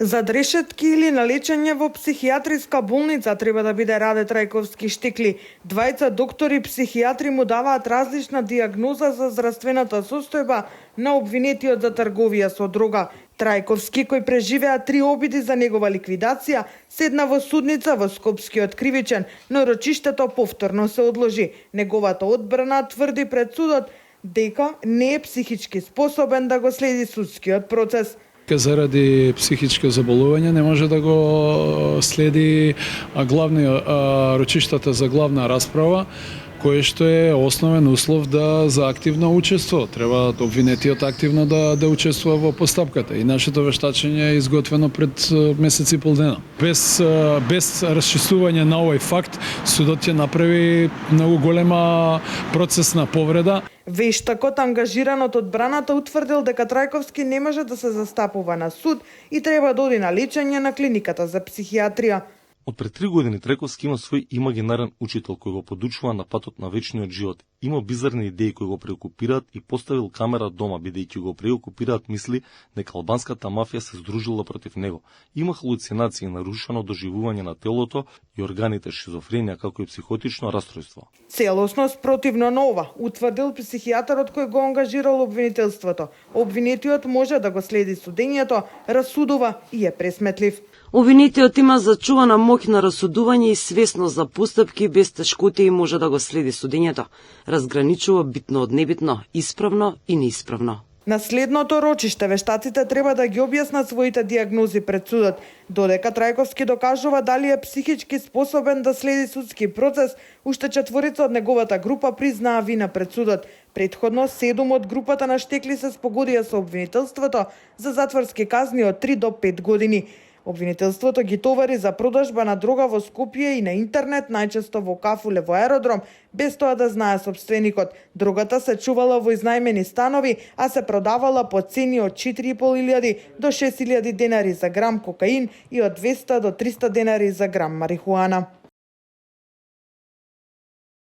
За дрешетки или на лечење во психијатриска болница треба да биде Раде Трајковски штекли. Двајца доктори психијатри му даваат различна дијагноза за здравствената состојба на обвинетиот за трговија со дрога. Трајковски, кој преживеа 3 обиди за негова ликвидација, седна во судница во Скопскиот кривичен, но рочиштето повторно се одложи. Неговата одбрана тврди пред судот дека не е психички способен да го следи судскиот процес. Заради психичко заболување не може да го следи рочиштата за главна расправа, кое што е основен услов за активно учество. Треба обвинетиот активно да учествува во постапката. И нашето вештачење е изготвено пред месец и пол дена. Без расчистување на овој факт, судот ќе направи многу голема процесна повреда. Вештакот, ангажиран од одбраната, утврдил дека Трајковски не може да се застапува на суд и треба да оди на лечење на клиниката за психијатрија. Од пред 3 години Трајковски има свој имагинарен учител кој го подучува на патот на вечниот живот. Има бизарни идеи кои го преокупираат и поставил камера дома, бидејќи го преокупираат мисли дека албанската мафија се здружила против него. Има халуцинации, нарушено доживување на телото и органите, шизофренија, како и психотично расстройство. Целосност противно на ова, утврдил психијатарот кој го ангажирал обвинителството. Обвинетиот може да го следи судењето, расудува и е пресметлив. Обвинетиот има зачувана моќ на расудување и свесност за постапки без тешкоти и може да го следи судењето. Разграничува битно од небитно, исправно и неисправно. На следното рочиште вештаците треба да ги објаснат своите дијагнози пред судот. Додека Трајковски докажува дали е психички способен да следи судски процес, уште 4 од неговата група признаа вина пред судот. Претходно 7 од групата на штекли се спогодија со обвинителството за затворски казни од 3 до 5 години. Обвинителството ги товари за продажба на дрога во Скопје и на интернет, најчесто во кафуле во аеродром, без тоа да знае сопственикот. Дрогата се чувала во изнајмени станови, а се продавала по цени од 4.500 до 6.000 денари за грам кокаин и од 200 до 300 денари за грам марихуана.